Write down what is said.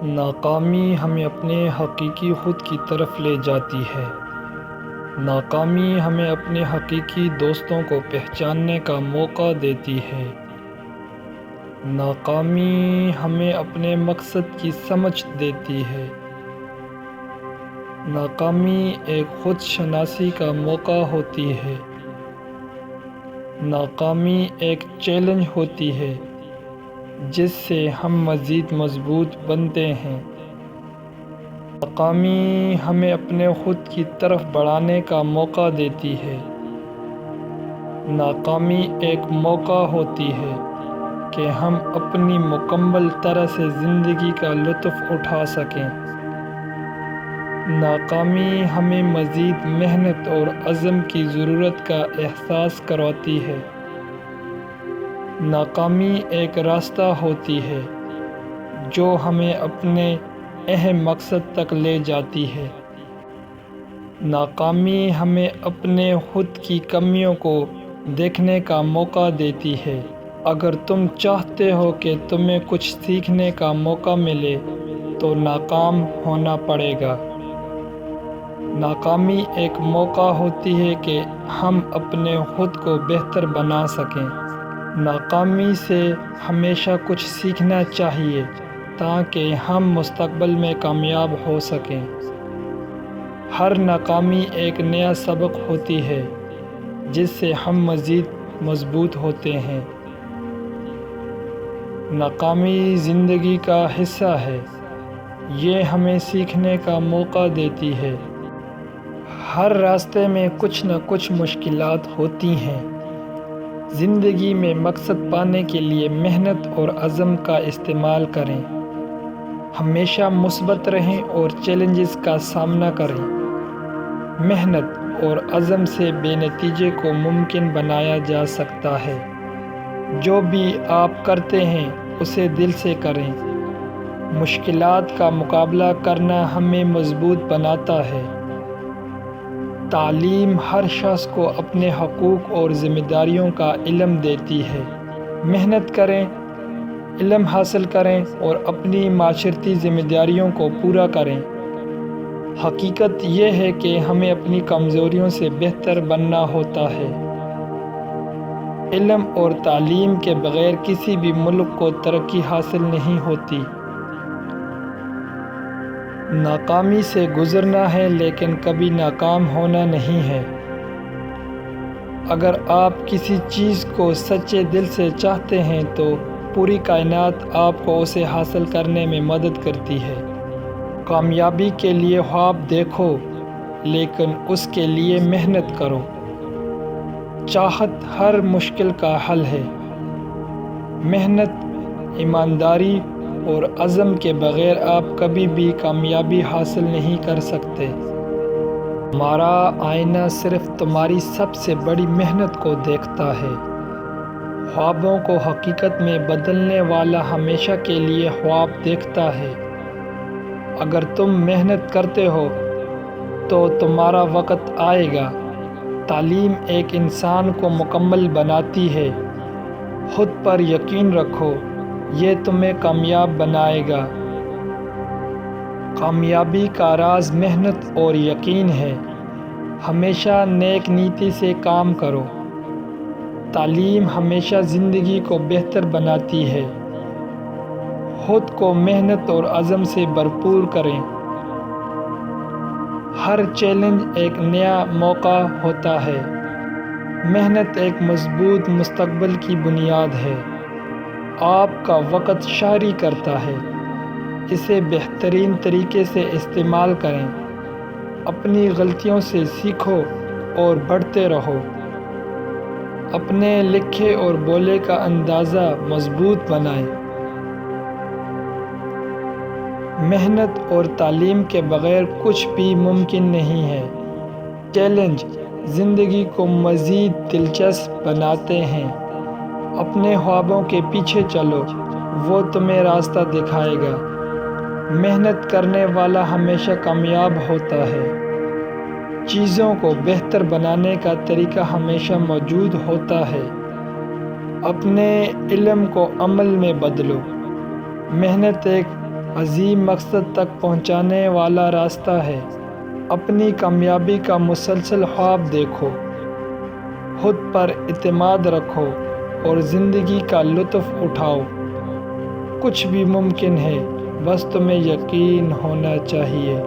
ناکامی ہمیں اپنے حقیقی خود کی طرف لے جاتی ہے۔ ناکامی ہمیں اپنے حقیقی دوستوں کو پہچاننے کا موقع دیتی ہے۔ ناکامی ہمیں اپنے مقصد کی سمجھ دیتی ہے۔ ناکامی ایک خود شناسی کا موقع ہوتی ہے۔ ناکامی ایک چیلنج ہوتی ہے جس سے ہم مزید مضبوط بنتے ہیں۔ ناکامی ہمیں اپنے خود کی طرف بڑھانے کا موقع دیتی ہے۔ ناکامی ایک موقع ہوتی ہے کہ ہم اپنی مکمل طرح سے زندگی کا لطف اٹھا سکیں۔ ناکامی ہمیں مزید محنت اور عزم کی ضرورت کا احساس کرواتی ہے۔ ناکامی ایک راستہ ہوتی ہے جو ہمیں اپنے اہم مقصد تک لے جاتی ہے۔ ناکامی ہمیں اپنے خود کی کمیوں کو دیکھنے کا موقع دیتی ہے۔ اگر تم چاہتے ہو کہ تمہیں کچھ سیکھنے کا موقع ملے تو ناکام ہونا پڑے گا۔ ناکامی ایک موقع ہوتی ہے کہ ہم اپنے خود کو بہتر بنا سکیں۔ ناکامی سے ہمیشہ کچھ سیکھنا چاہیے تاکہ ہم مستقبل میں کامیاب ہو سکیں۔ ہر ناکامی ایک نیا سبق ہوتی ہے جس سے ہم مزید مضبوط ہوتے ہیں۔ ناکامی زندگی کا حصہ ہے۔ یہ ہمیں سیکھنے کا موقع دیتی ہے۔ ہر راستے میں کچھ نہ کچھ مشکلات ہوتی ہیں۔ زندگی میں مقصد پانے کے لیے محنت اور عزم کا استعمال کریں۔ ہمیشہ مثبت رہیں اور چیلنجز کا سامنا کریں۔ محنت اور عزم سے بے نتیجے کو ممکن بنایا جا سکتا ہے۔ جو بھی آپ کرتے ہیں اسے دل سے کریں۔ مشکلات کا مقابلہ کرنا ہمیں مضبوط بناتا ہے۔ تعلیم ہر شخص کو اپنے حقوق اور ذمہ داریوں کا علم دیتی ہے۔ محنت کریں، علم حاصل کریں اور اپنی معاشرتی ذمہ داریوں کو پورا کریں۔ حقیقت یہ ہے کہ ہمیں اپنی کمزوریوں سے بہتر بننا ہوتا ہے۔ علم اور تعلیم کے بغیر کسی بھی ملک کو ترقی حاصل نہیں ہوتی۔ ناکامی سے گزرنا ہے لیکن کبھی ناکام ہونا نہیں ہے۔ اگر آپ کسی چیز کو سچے دل سے چاہتے ہیں تو پوری کائنات آپ کو اسے حاصل کرنے میں مدد کرتی ہے۔ کامیابی کے لیے خواب دیکھو لیکن اس کے لیے محنت کرو۔ چاہت ہر مشکل کا حل ہے۔ محنت، ایمانداری اور عزم کے بغیر آپ کبھی بھی کامیابی حاصل نہیں کر سکتے۔ تمہارا آئینہ صرف تمہاری سب سے بڑی محنت کو دیکھتا ہے۔ خوابوں کو حقیقت میں بدلنے والا ہمیشہ کے لیے خواب دیکھتا ہے۔ اگر تم محنت کرتے ہو تو تمہارا وقت آئے گا۔ تعلیم ایک انسان کو مکمل بناتی ہے۔ خود پر یقین رکھو، یہ تمہیں کامیاب بنائے گا۔ کامیابی کا راز محنت اور یقین ہے۔ ہمیشہ نیک نیتی سے کام کرو۔ تعلیم ہمیشہ زندگی کو بہتر بناتی ہے۔ خود کو محنت اور عزم سے بھرپور کریں۔ ہر چیلنج ایک نیا موقع ہوتا ہے۔ محنت ایک مضبوط مستقبل کی بنیاد ہے۔ آپ کا وقت شاعری کرتا ہے۔ اسے بہترین طریقے سے استعمال کریں۔ اپنی غلطیوں سے سیکھو اور بڑھتے رہو۔ اپنے لکھے اور بولے کا اندازہ مضبوط بنائیں۔ محنت اور تعلیم کے بغیر کچھ بھی ممکن نہیں ہے۔ چیلنج زندگی کو مزید دلچسپ بناتے ہیں۔ اپنے خوابوں کے پیچھے چلو، وہ تمہیں راستہ دکھائے گا۔ محنت کرنے والا ہمیشہ کامیاب ہوتا ہے۔ چیزوں کو بہتر بنانے کا طریقہ ہمیشہ موجود ہوتا ہے۔ اپنے علم کو عمل میں بدلو۔ محنت ایک عظیم مقصد تک پہنچانے والا راستہ ہے۔ اپنی کامیابی کا مسلسل خواب دیکھو، خود پر اعتماد رکھو اور زندگی کا لطف اٹھاؤ۔ کچھ بھی ممکن ہے، بس تمہیں یقین ہونا چاہیے۔